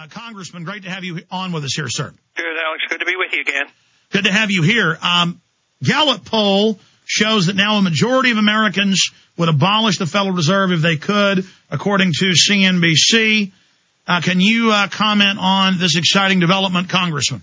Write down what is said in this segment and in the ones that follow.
Congressman, great to have you on with us here, sir. Good, Alex. Good to be with you again. Good to have you here. Gallup poll shows that now a majority of Americans would abolish the Federal Reserve if they could, according to CNBC. Can you comment on this exciting development, Congressman?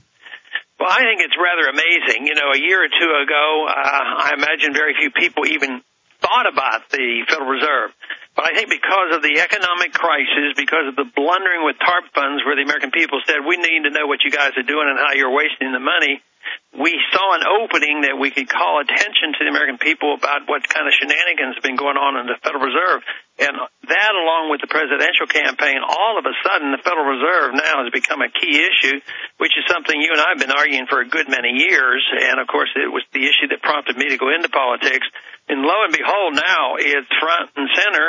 Well, I think it's rather amazing. You know, a year or two ago, I imagine very few people even thought about the Federal Reserve. But I think because of the economic crisis, because of the blundering with TARP funds where the American people said, we need to know what you guys are doing and how you're wasting the money, we saw an opening that we could call attention to the American people about what kind of shenanigans have been going on in the Federal Reserve. And that, along with the presidential campaign, all of a sudden the Federal Reserve now has become a key issue, which is something you and I have been arguing for a good many years. And, of course, it was the issue that prompted me to go into politics. And lo and behold, now it's front and center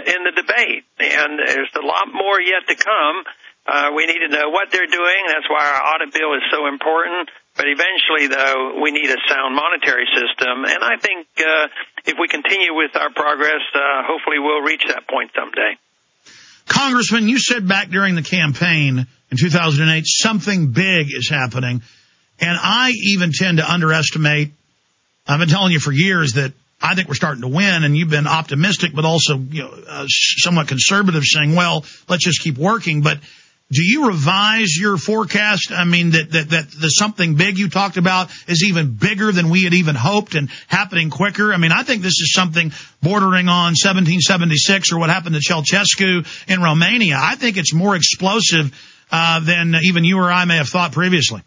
in the debate. And there's a lot more yet to come. We need to know what they're doing. That's why our audit bill is so important. But eventually, though, we need a sound monetary system. And I think if we continue with our progress, hopefully we'll reach that point someday. Congressman, you said back during the campaign in 2008, something big is happening. And I even tend to underestimate. I've been telling you for years that I think we're starting to win, and you've been optimistic, but also somewhat conservative, saying, well, let's just keep working. But do you revise your forecast? I mean, that the something big you talked about is even bigger than we had even hoped and happening quicker. I mean, I think this is something bordering on 1776 or what happened to Ceausescu in Romania. I think it's more explosive than even you or I may have thought previously.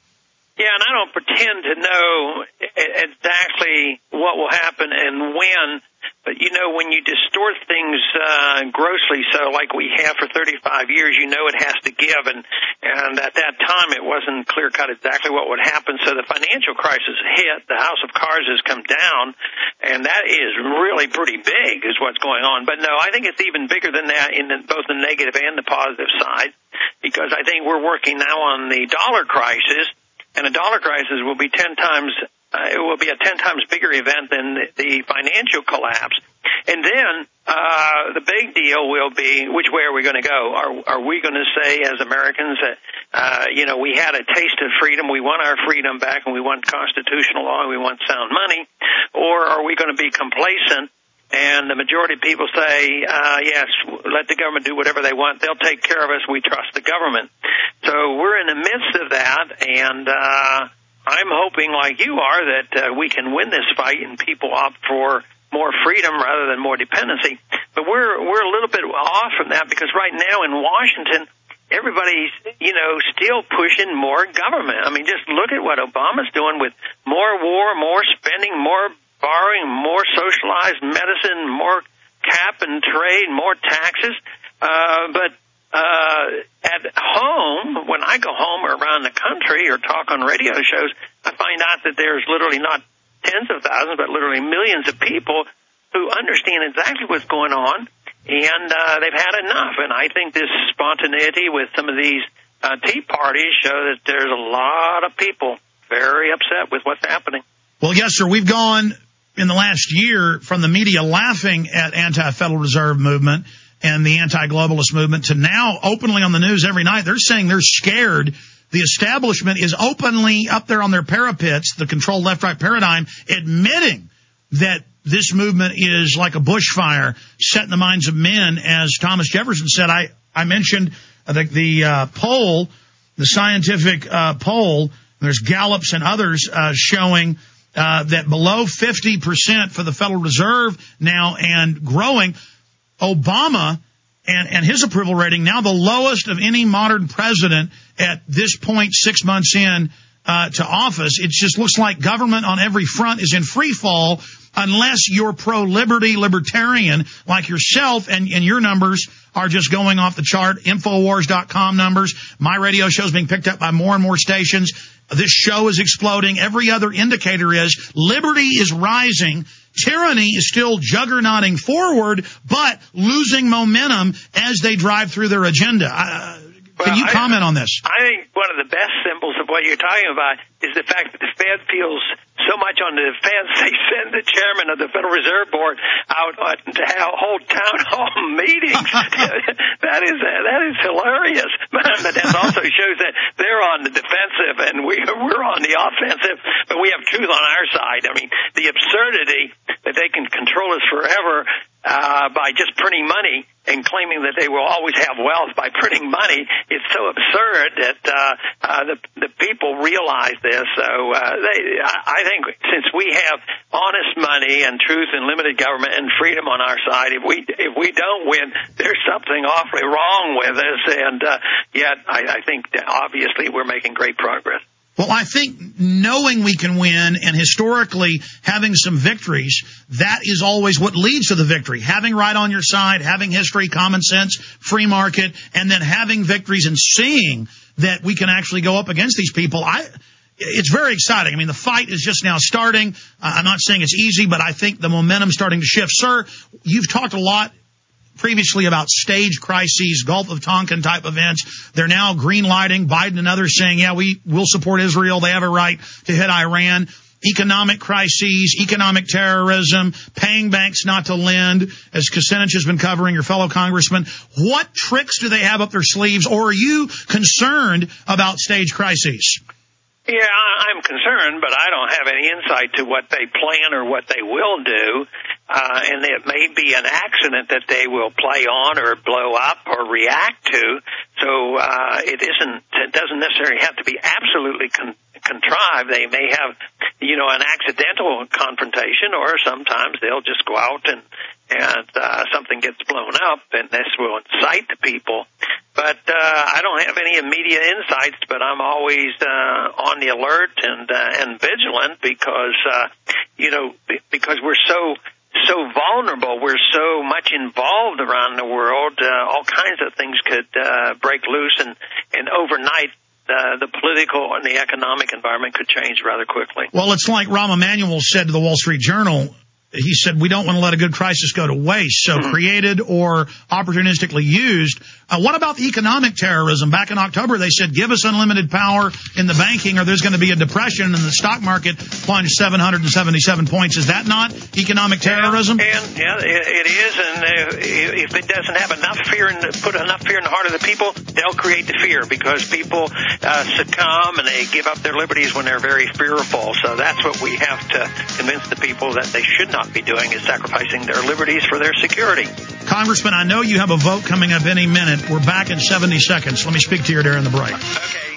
Yeah, and I don't pretend to know exactly what will happen and when. But, you know, when you distort things grossly so like we have for 35 years, you know it has to give. And at that time, it wasn't clear-cut exactly what would happen. So the financial crisis hit. The house of cards has come down. And that is really pretty big is what's going on. But, no, I think it's even bigger than that in both the negative and the positive side, because I think we're working now on the dollar crisis. And a dollar crisis will be 10 times. It will be a 10 times bigger event than the financial collapse. And then the big deal will be, which way are we going to go? Are we going to say as Americans that, we had a taste of freedom, we want our freedom back, and we want constitutional law, and we want sound money? Or are we going to be complacent? And the majority of people say, yes, let the government do whatever they want. They'll take care of us. We trust the government. So we're in the midst of that, and I'm hoping, like you are, that we can win this fight and people opt for more freedom rather than more dependency. But we're a little bit off from that because right now in Washington, everybody's, still pushing more government. I mean, just look at what Obama's doing with more war, more spending, more borrowing, more socialized medicine, more cap and trade, more taxes. But at home, when I go home or around the country or talk on radio shows, I find out that there's literally not tens of thousands, but literally millions of people who understand exactly what's going on, and they've had enough. And I think this spontaneity with some of these tea parties show that there's a lot of people very upset with what's happening. Well, yes, sir. We've gone in the last year from the media laughing at anti-Federal Reserve movement and the anti-globalist movement to now openly on the news every night. They're saying they're scared. The establishment is openly up there on their parapets, the controlled left-right paradigm, admitting that this movement is like a bushfire set in the minds of men. As Thomas Jefferson said, I mentioned the poll, the scientific poll, there's Gallups and others showing that below 50% for the Federal Reserve now and growing. Obama and his approval rating now the lowest of any modern president at this point 6 months in to office. It just looks like government on every front is in free fall unless you're pro-liberty libertarian like yourself, and your numbers are just going off the chart. Infowars.com numbers. My radio show is being picked up by more and more stations. This show is exploding. Every other indicator is liberty is rising. Tyranny is still juggernauting forward, but losing momentum as they drive through their agenda. Can you comment on this? I think one of the best symbols of what you're talking about is the fact that the Fed feels so much on the defense, they send the chairman of the Federal Reserve Board out to hold town hall meetings. That is hilarious. But but that also shows that they're on the defensive and we're on the offensive, but we have truth on our side. I mean, the absurdity that they can control us forever by just printing money and claiming that they will always have wealth by printing money, it's so absurd that the people realize this. So I think since we have honest money and truth and limited government and freedom on our side, if we don't win, there's something awfully wrong with us. And yet I think that obviously we're making great progress. Well, I think knowing we can win and historically having some victories, that is always what leads to the victory. Having right on your side, having history, common sense, free market, and then having victories and seeing that we can actually go up against these people. It's very exciting. I mean, the fight is just now starting. I'm not saying it's easy, but I think the momentum's starting to shift. Sir, you've talked a lot previously about stage crises, Gulf of Tonkin type events. They're now green lighting Biden and others saying, yeah, we will support Israel. They have a right to hit Iran. Economic crises, economic terrorism, paying banks not to lend, as Kucinich has been covering, your fellow congressman. What tricks do they have up their sleeves, or are you concerned about stage crises? Yeah, I'm concerned, but I don't have any insight to what they plan or what they will do. And it may be an accident that they will play on or blow up or react to. So it doesn't necessarily have to be absolutely contrived. They may have, an accidental confrontation, or sometimes they'll just go out and something gets blown up, and this will incite the people. But I don't have any immediate insights, but I'm always on the alert and vigilant because because we're so vulnerable, we're so much involved around the world. All kinds of things could break loose, and overnight the political and the economic environment could change rather quickly. Well, it's like Rahm Emanuel said to the Wall Street Journal. He said, we don't want to let a good crisis go to waste, so created or opportunistically used. What about the economic terrorism? Back in October, they said, give us unlimited power in the banking or there's going to be a depression, and the stock market plunged 777 points. Is that not economic terrorism? Yeah, it is. And if it doesn't have enough fear put enough fear in the heart of the people, they'll create the fear because people succumb and they give up their liberties when they're very fearful. So that's what we have to convince the people that they should not be doing, is sacrificing their liberties for their security. Congressman, I know you have a vote coming up any minute. We're back in 70 seconds. Let me speak to you during the break. Okay.